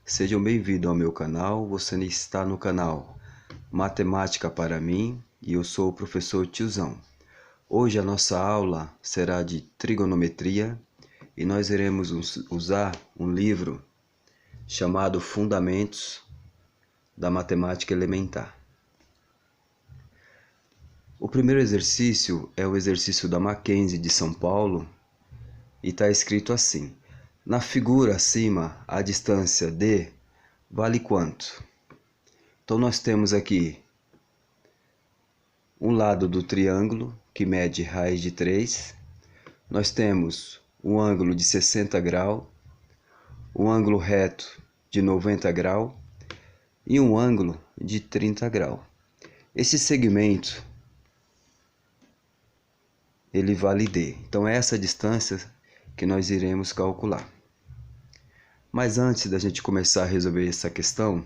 Sejam bem-vindos ao meu canal. Você está no canal Matemática para mim e eu sou o professor Tiozão. Hoje a nossa aula será de trigonometria e nós iremos usar um livro chamado Fundamentos da Matemática Elementar. O primeiro exercício é o exercício da Mackenzie de São Paulo e está escrito assim: na figura acima, a distância D vale quanto? Então nós temos aqui um lado do triângulo que mede raiz de 3. Nós temos um ângulo de 60 graus, um ângulo reto de 90 graus e um ângulo de 30 graus. Esse segmento ele vale D. Então é essa distância que nós iremos calcular. Mas antes da gente começar a resolver essa questão,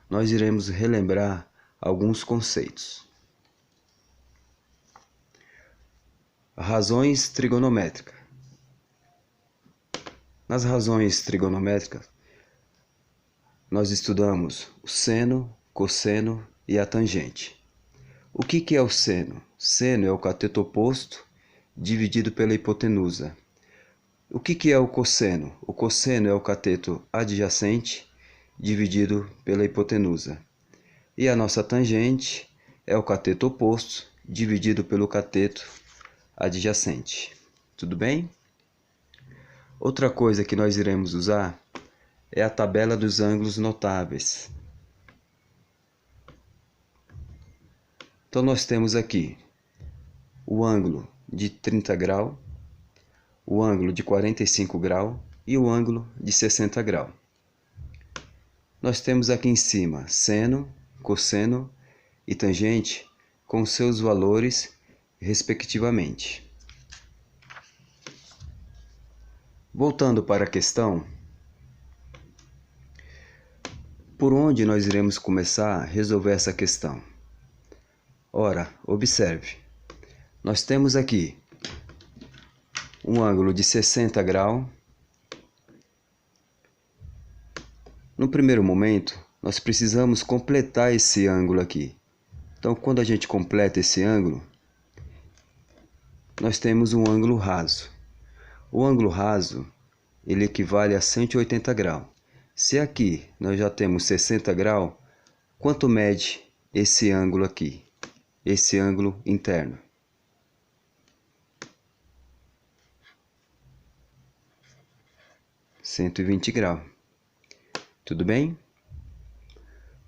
nós iremos relembrar alguns conceitos. Razões trigonométricas. Nas razões trigonométricas, nós estudamos o seno, cosseno e a tangente. O que é o seno? Seno é o cateto oposto dividido pela hipotenusa. O que é o cosseno? O cosseno é o cateto adjacente dividido pela hipotenusa. E a nossa tangente é o cateto oposto dividido pelo cateto adjacente. Tudo bem? Outra coisa que nós iremos usar é a tabela dos ângulos notáveis. Então nós temos aqui o ângulo de 30 graus, o ângulo de 45 graus e o ângulo de 60 graus. Nós temos aqui em cima seno, cosseno e tangente com seus valores respectivamente. Voltando para a questão, por onde nós iremos começar a resolver essa questão? Ora, observe, nós temos aqui um ângulo de 60 graus. No primeiro momento, nós precisamos completar esse ângulo aqui. Então, quando a gente completa esse ângulo, nós temos um ângulo raso. O ângulo raso, ele equivale a 180 graus. Se aqui nós já temos 60 graus, quanto mede esse ângulo aqui? Esse ângulo interno? – 120 graus. Tudo bem?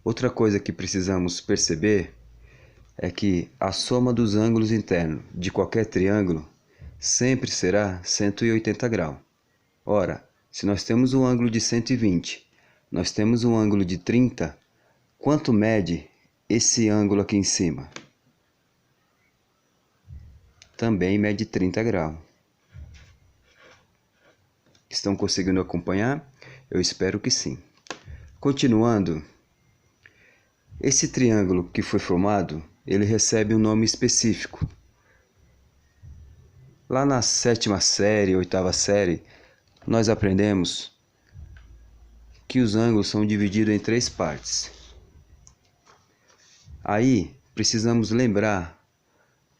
Outra coisa que precisamos perceber é que a soma dos ângulos internos de qualquer triângulo sempre será 180 graus. Ora, se nós temos um ângulo de 120, nós temos um ângulo de 30, quanto mede esse ângulo aqui em cima? Também mede 30 graus. Estão conseguindo acompanhar? Eu espero que sim. Continuando, esse triângulo que foi formado, ele recebe um nome específico. Lá na 7ª série, 8ª série, nós aprendemos que os ângulos são divididos em 3 partes. Aí, precisamos lembrar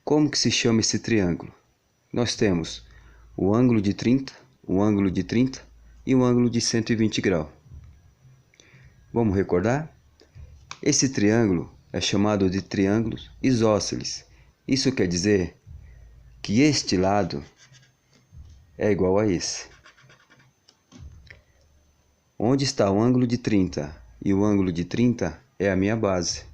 como que se chama esse triângulo. Nós temos o ângulo de 30, o ângulo de 30 e o ângulo de 120 graus. Vamos recordar? Esse triângulo é chamado de triângulo isósceles. Isso quer dizer que este lado é igual a esse. Onde está o ângulo de 30 e o ângulo de 30 é a minha base.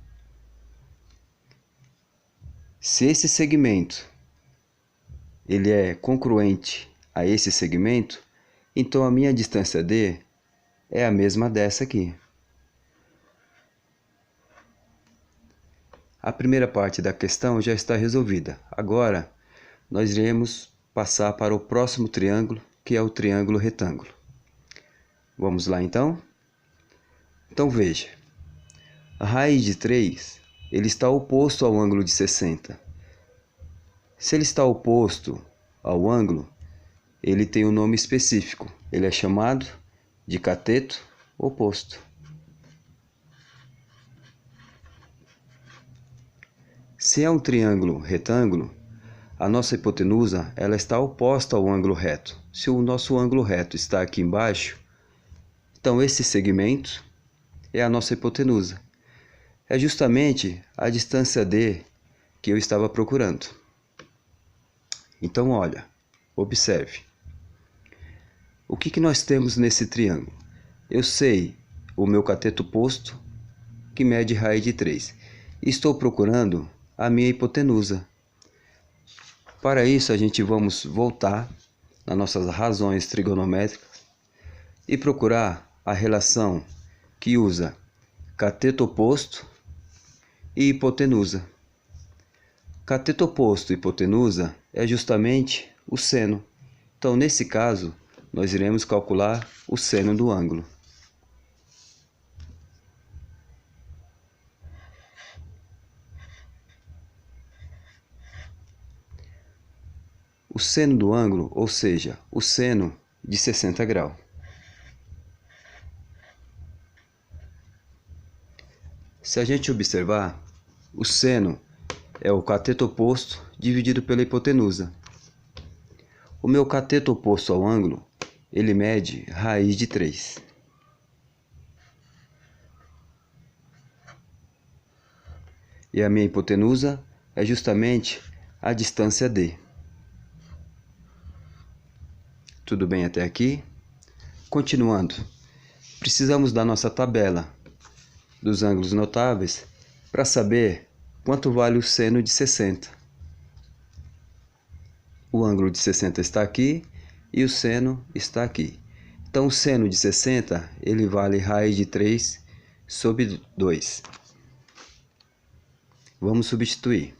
Se esse segmento ele é congruente a esse segmento, então a minha distância D é a mesma dessa aqui. A primeira parte da questão já está resolvida. Agora, nós iremos passar para o próximo triângulo, que é o triângulo retângulo. Vamos lá, então? Então, veja. A raiz de 3, ele está oposto ao ângulo de 60. Se ele está oposto ao ângulo, ele tem um nome específico. Ele é chamado de cateto oposto. Se é um triângulo retângulo, a nossa hipotenusa ela está oposta ao ângulo reto. Se o nosso ângulo reto está aqui embaixo, então esse segmento é a nossa hipotenusa. É justamente a distância D que eu estava procurando. Então, olha, observe. O que nós temos nesse triângulo? Eu sei o meu cateto oposto, que mede raiz de 3. Estou procurando a minha hipotenusa. Para isso, a gente vamos voltar nas nossas razões trigonométricas e procurar a relação que usa cateto oposto e hipotenusa. Cateto oposto e hipotenusa é justamente o seno. Então, nesse caso, nós iremos calcular o seno do ângulo. O seno do ângulo, ou seja, o seno de 60 graus. Se a gente observar, o seno é o cateto oposto dividido pela hipotenusa. O meu cateto oposto ao ângulo, ele mede raiz de 3. E a minha hipotenusa é justamente a distância D. Tudo bem até aqui? Continuando, precisamos da nossa tabela dos ângulos notáveis para saber quanto vale o seno de 60. O ângulo de 60 está aqui e o seno está aqui. Então, o seno de 60 ele vale raiz de 3 sobre 2. Vamos substituir.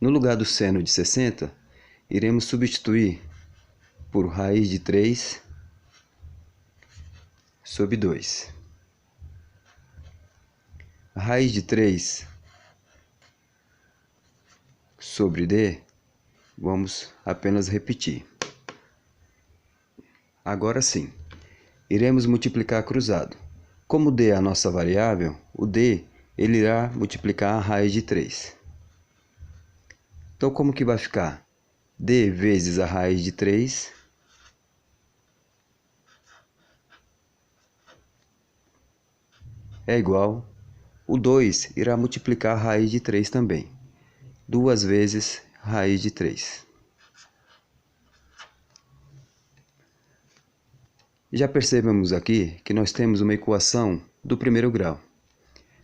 No lugar do seno de 60, iremos substituir por raiz de 3 sobre 2. A raiz de 3 sobre D, vamos apenas repetir. Agora sim, iremos multiplicar cruzado. Como D é a nossa variável, o D ele irá multiplicar a raiz de 3. Então, como que vai ficar? D vezes a raiz de 3 é igual, o 2 irá multiplicar a raiz de 3 também. 2 vezes raiz de 3. Já percebemos aqui que nós temos uma equação do primeiro grau.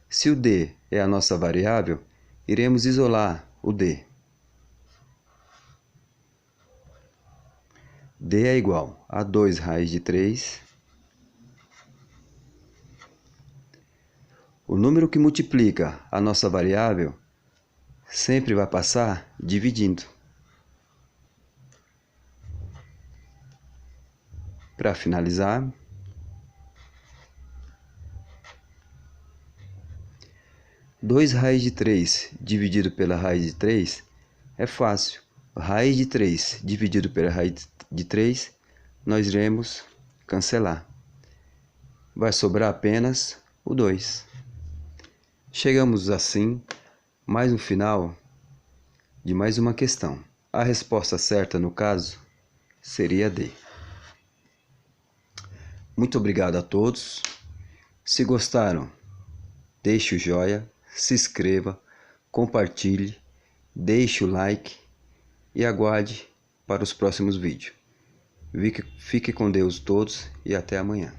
Se o D é a nossa variável, iremos isolar o D. D é igual a 2 raiz de 3. O número que multiplica a nossa variável sempre vai passar dividindo. Para finalizar, dois raiz de 3 dividido pela raiz de 3 é fácil. Raiz de 3 dividido pela raiz de 3, nós iremos cancelar. Vai sobrar apenas o 2. Chegamos assim, mais no final de mais uma questão. A resposta certa, no caso, seria D. Muito obrigado a todos. Se gostaram, deixe o joinha, se inscreva, compartilhe, deixe o like e aguarde para os próximos vídeos. Fique com Deus todos e até amanhã.